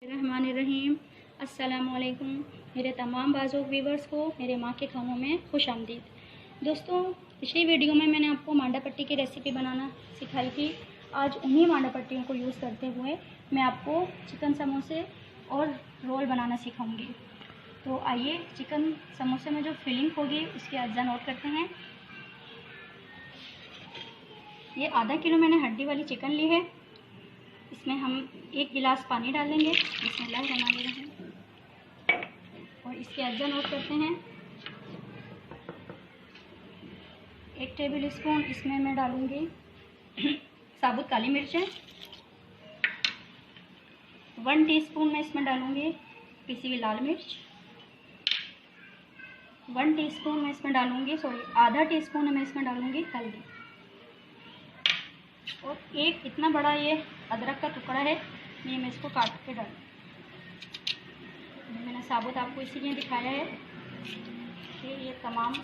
रहमानिर्रहीम। अस्सलामुअलैकुम मेरे तमाम बाज़ोक व्यूवर्स को मेरे माँ के खानों में खुश आमदीद। दोस्तों, पिछली वीडियो में मैंने आपको मांडा पट्टी की रेसिपी बनाना सिखाई थी। आज उन्हीं मांडा पट्टियों को यूज़ करते हुए मैं आपको चिकन समोसे और रोल बनाना सिखाऊंगी। तो आइए चिकन समोसे में जो फिलिंग होगी उसके अज्जा नोट करते हैं। ये आधा किलो मैंने हड्डी वाली चिकन ली है। इसमें हम 1 गिलास पानी डालेंगे। बिस्मिल्लाहिर्रहमानिर्रहीम। और इसके अज्जा नोट करते हैं। 1 टेबल स्पून इसमें मैं डालूँगी साबुत काली मिर्चें। 1 टीस्पून मैं इसमें डालूँगी पिसी हुई लाल मिर्च। 1 टीस्पून मैं इसमें डालूँगी आधा टीस्पून मैं इसमें डालूँगी हल्दी। और एक इतना बड़ा ये अदरक का टुकड़ा है, ये मैं इसको काट के डालूँ। मैंने साबुत आपको इसीलिए दिखाया है कि ये तमाम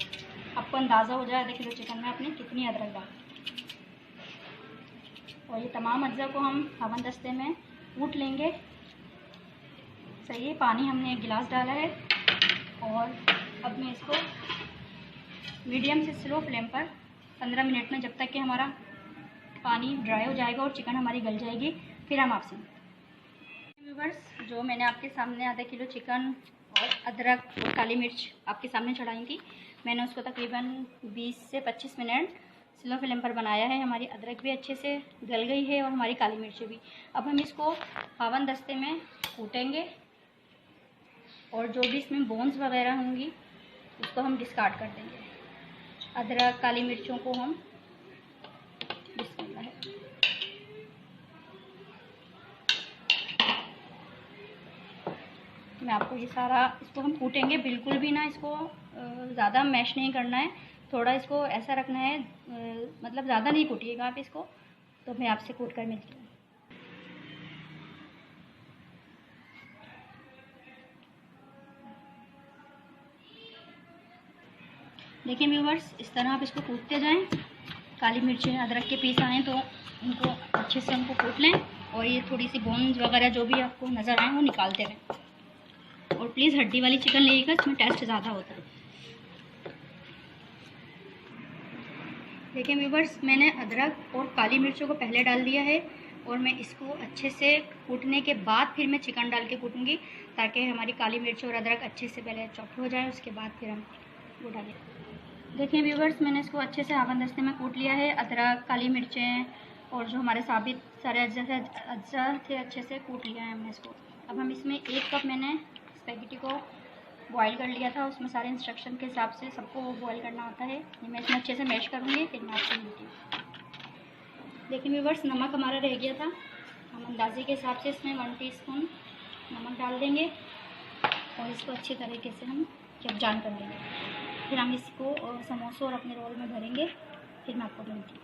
आपको अंदाज़ा हो जाए आधे किलो चिकन में आपने कितनी अदरक डाली। और ये तमाम अज्जा को हम हवन दस्ते में कूट लेंगे। सही है, पानी हमने 1 गिलास डाला है। और अब मैं इसको मीडियम से स्लो फ्लेम पर 15 मिनट में, जब तक कि हमारा पानी ड्राई हो जाएगा और चिकन हमारी गल जाएगी, फिर हम आपसे व्यूअर्स, जो मैंने आपके सामने आधा किलो चिकन और अदरक और काली मिर्च आपके सामने चढ़ाई थी, मैंने उसको तकरीबन 20 से 25 मिनट स्लो फ्लेम पर बनाया है। हमारी अदरक भी अच्छे से गल गई है और हमारी काली मिर्च भी। अब हम इसको हवन दस्ते में कूटेंगे और जो भी इसमें बोन्स वगैरह होंगी उसको हम डिस्कार्ड कर देंगे। अदरक काली मिर्चों को हम मैं आपको ये सारा इसको हम कूटेंगे, बिल्कुल भी ना इसको ज़्यादा मैश नहीं करना है। थोड़ा इसको ऐसा रखना है, मतलब ज़्यादा नहीं कूटिएगा आप इसको। तो मैं आपसे कूट कर मिलती हूँ। देखिए व्यूवर्स, इस तरह आप इसको कूटते जाएं। काली मिर्चें अदरक के पीस आएँ तो उनको अच्छे से उनको कूट लें। और ये थोड़ी सी बोन्स वगैरह जो भी आपको नज़र आए वो निकालते रहें। और प्लीज़ हड्डी वाली चिकन लीजिएगा, इसमें टेस्ट ज़्यादा होता है। देखिए व्यूवर्स, मैंने अदरक और काली मिर्चों को पहले डाल दिया है और मैं इसको अच्छे से कूटने के बाद फिर मैं चिकन डाल के कूटूँगी, ताकि हमारी काली मिर्च और अदरक अच्छे से पहले चॉप हो जाए, उसके बाद फिर हम वो डालें। देखिए व्यूवर्स, मैंने इसको अच्छे से हवन दस्ते में कूट लिया है। अदरक काली मिर्चें और जो हमारे साबित सारे अज्जा थे अच्छे से कूट लिया है हमने इसको। अब हम इसमें 1 कप मैंने स्पैगेटी को बॉईल कर लिया था, उसमें सारे इंस्ट्रक्शन के हिसाब से सबको बॉईल करना होता है। ये मैं इसमें अच्छे से मैश करूँगी, फिर मैं आपसे मिलती हूँ। देखिए व्यूवर्स, नमक हमारा रह गया था। हम अंदाजे के हिसाब से इसमें 1 टीस्पून नमक डाल देंगे और इसको अच्छी तरीके से हम जब कर लेंगे। फिर हम इसको समोसों और अपने रोल में भरेंगे, फिर मैं आपको मिलती हूँ।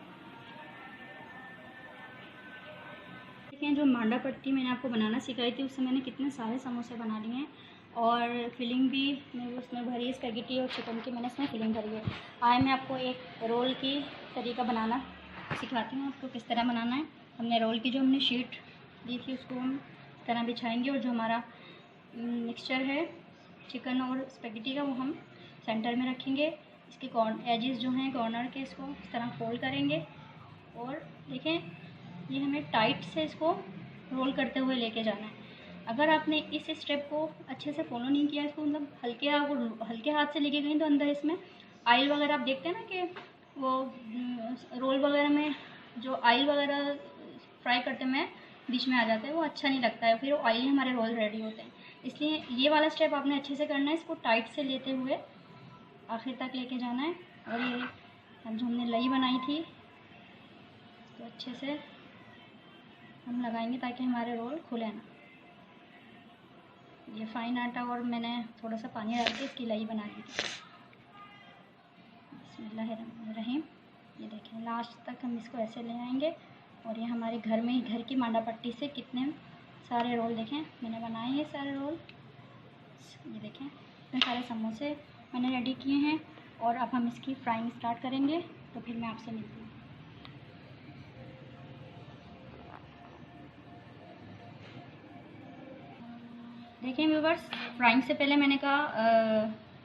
देखिए, जो मांडा पट्टी मैंने आपको बनाना सिखाई थी उससे मैंने कितने सारे समोसे बना लिए हैं। और फिलिंग भी मैं उसमें भरी, स्पैगेटी और चिकन की मैंने इसमें फिलिंग भरी है। आए मैं आपको एक रोल की तरीका बनाना सिखाती हूँ, आपको किस तरह बनाना है। हमने रोल की जो हमने शीट दी थी उसको हम इस तरह बिछाएंगे और जो हमारा मिक्सचर है चिकन और स्पैगेटी का वो हम सेंटर में रखेंगे। इसके एजेस जो हैं कॉर्नर के, इसको इस तरह फोल्ड करेंगे। और देखें, ये हमें टाइट से इसको रोल करते हुए लेके जाना है। अगर आपने इस स्टेप को अच्छे से फॉलो नहीं किया, इसको मतलब हल्के हाथ से लेके गई तो अंदर इसमें ऑयल वगैरह, आप देखते हैं ना कि वो रोल वगैरह में जो ऑयल वगैरह फ्राई करते में बीच में आ जाता है, वो अच्छा नहीं लगता है, फिर ऑयली हमारे रोल रेडी होते हैं। इसलिए ये वाला स्टेप आपने अच्छे से करना है, इसको टाइट से लेते हुए आखिर तक लेके जाना है। और ये जो हमने लई बनाई थी तो अच्छे से हम लगाएंगे ताकि हमारे रोल खुले ना। ये फाइन आटा और मैंने थोड़ा सा पानी डाल के इसकी लई बना दी थी। बिस्मिल्लाहिर्रहमानिर्रहीम। ये देखें, लास्ट तक हम इसको ऐसे ले आएंगे। और ये हमारे घर में ही, घर की मांडा पट्टी से कितने सारे रोल देखें मैंने बनाए हैं। सारे रोल ये देखें, इतने सारे समोसे मैंने रेडी किए हैं। और अब हम इसकी फ्राइंग स्टार्ट करेंगे, तो फिर मैं आपसे मिलती हूँ। देखिए व्यूवर्स, फ्राइंग से पहले मैंने कहा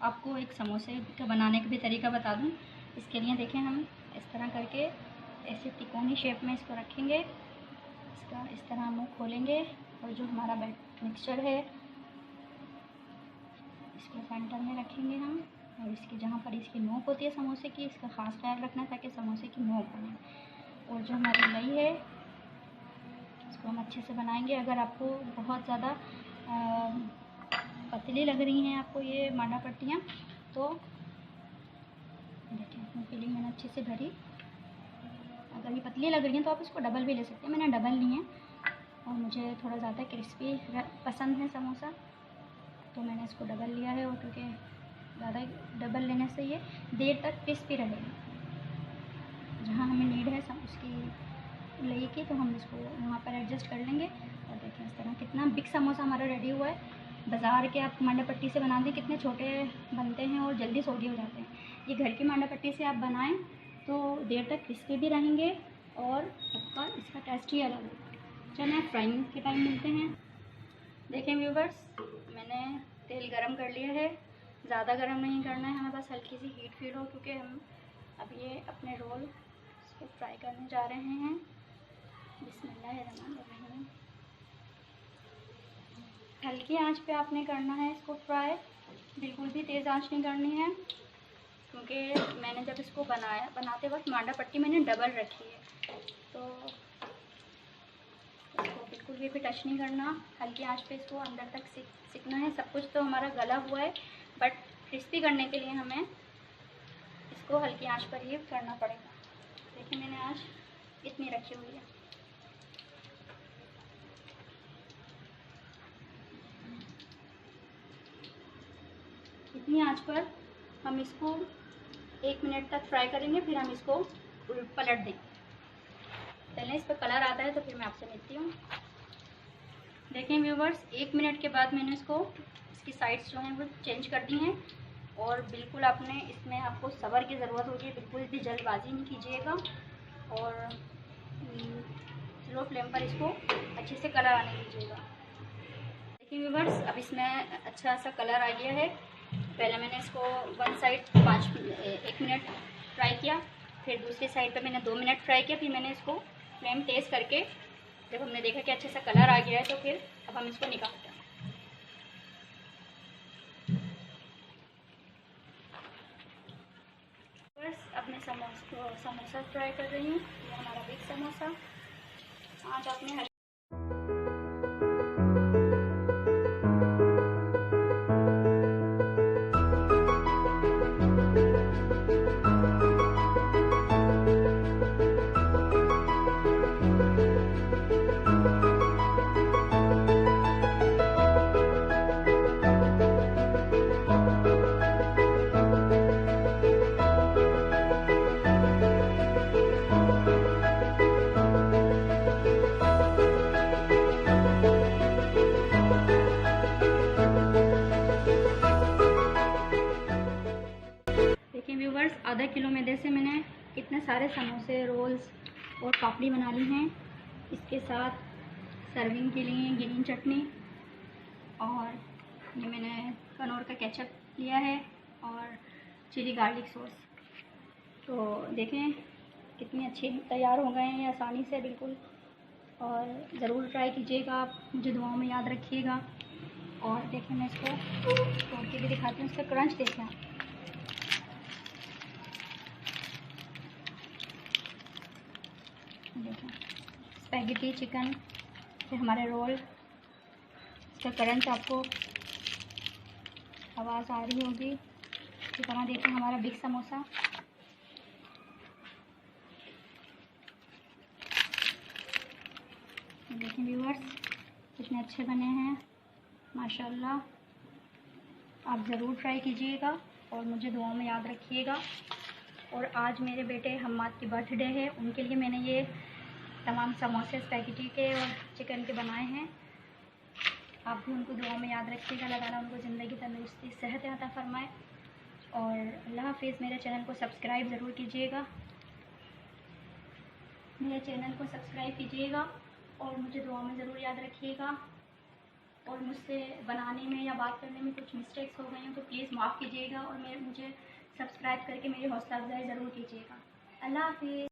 आपको एक समोसे का बनाने का भी तरीका बता दूं। इसके लिए देखें, हम इस तरह करके ऐसे तिकोनी शेप में इसको रखेंगे। इसका इस तरह मुंह खोलेंगे और जो हमारा मिक्सचर है इसको सेंटर में रखेंगे हम। और इसकी जहाँ पर इसकी नोक होती है समोसे की, इसका ख़ास ख्याल रखना ताकि समोसे की नोक बने। और जो हमारी लई है इसको हम अच्छे से बनाएंगे। अगर आपको बहुत ज़्यादा पतली लग रही हैं आपको ये मांडा पट्टियाँ, तो देखिए अपनी फिलिंग मैंने अच्छे से भरी। अगर ये पतली लग रही हैं तो आप इसको डबल भी ले सकते हैं। मैंने डबल ली है और मुझे थोड़ा ज़्यादा क्रिस्पी पसंद है समोसा, तो मैंने इसको डबल लिया है। और क्योंकि ज़्यादा डबल लेने से ये देर तक क्रिस्पी रहेगा। जहाँ हमें नीड है उसकी लई की, तो हम इसको वहाँ पर एडजस्ट कर लेंगे। और देखें इस तरह कितना बिग समोसा हमारा रेडी हुआ है। बाज़ार के आप मांडा पट्टी से बना दें, कितने छोटे बनते हैं और जल्दी सोगी हो जाते हैं। ये घर की मांडा पट्टी से आप बनाएं तो देर तक क्रिस्पी भी रहेंगे और आपका इसका टेस्ट ही अलग होगा। चलिए फ्राइंग के टाइम मिलते हैं। देखें व्यूवर्स, मैंने तेल गरम कर लिया है। ज़्यादा गरम नहीं करना है हमें, बस हल्की सी हीट फील हो, क्योंकि हम अब ये अपने रोल इसको फ्राई करने जा रहे हैं। बिस्मिल्लाहिर्रहमानिर्रहीम। हल्की आंच पे आपने करना है इसको फ्राई, बिल्कुल भी तेज़ आंच नहीं करनी है। क्योंकि मैंने जब इसको बनाते वक्त मांडा पट्टी मैंने डबल रखी है, तो इसको बिल्कुल भी टच नहीं करना। हल्की आंच पे इसको अंदर तक सिकना है। सब कुछ तो हमारा गला हुआ है, बट क्रिस्पी करने के लिए हमें इसको हल्की आंच पर ही करना पड़ेगा। देखिए मैंने आंच इतनी रखी हुई है। इतनी आंच पर हम इसको 1 मिनट तक फ्राई करेंगे, फिर हम इसको पलट देंगे। पहले इस पर कलर आता है तो फिर मैं आपसे मिलती हूँ। देखें व्यूवर्स, 1 मिनट के बाद मैंने इसकी साइड्स जो हैं वो चेंज कर दी हैं। और बिल्कुल इसमें आपको सब्र की ज़रूरत होगी, बिल्कुल भी जल्दबाजी नहीं कीजिएगा। और स्लो फ्लेम पर इसको अच्छे से कलर आने दीजिएगा। देखिए व्यूवर्स, अब इसमें अच्छा सा कलर आ गया है। पहले मैंने इसको वन साइड 1 मिनट फ्राई किया, फिर दूसरी साइड पे मैंने 2 मिनट फ्राई किया, फिर मैंने इसको फ्लेम तेज़ करके जब हमने देखा कि अच्छे सा कलर आ गया है, तो फिर अब हम इसको निकालते हैं। बस अब मैं समोसा फ्राई कर रही हूँ। ये हमारा बिग समोसा आज आपने आधा किलो मैदे से मैंने कितने सारे समोसे, रोल्स और पापड़ी बना ली हैं। इसके साथ सर्विंग के लिए ग्रीन चटनी और ये मैंने कनौर का केचप लिया है और चिली गार्लिक सॉस। तो देखें कितने अच्छे तैयार हो गए हैं आसानी से बिल्कुल। और ज़रूर ट्राई कीजिएगा आप, मुझे दुआओं में याद रखिएगा। और देखें मैं इसको तोड़ के भी दिखाती हूँ, इसका क्रंच देखें आप। देखें स्पैगेटी चिकन से हमारे रोल, इसका क्रंच आपको आवाज़ आ रही होगी। इसी तरह देखें हमारा बिग समोसा। देखें व्यूअर्स कितने अच्छे बने हैं माशाल्लाह। आप ज़रूर ट्राई कीजिएगा और मुझे दुआओं में याद रखिएगा। और आज मेरे बेटे हम्माद की बर्थडे है, उनके लिए मैंने ये तमाम समोसे स्पैगेटी के और चिकन के बनाए हैं। आप भी उनको दुआओं में याद रखिएगा। अल्लाह ताला उनको ज़िंदगी तंदुरुस्ती सेहत अता फरमाए। और अल्लाह हाफिज़। मेरे चैनल को सब्सक्राइब ज़रूर कीजिएगा, मेरे चैनल को सब्सक्राइब कीजिएगा और मुझे दुआ में ज़रूर याद रखिएगा। और मुझसे बनाने में या बात करने में कुछ मिस्टेक्स हो गई हो तो प्लीज़ माफ़ कीजिएगा और मुझे सब्सक्राइब करके मेरी हौसला अफजाई ज़रूर कीजिएगा। अल्लाह हाफ़िज़।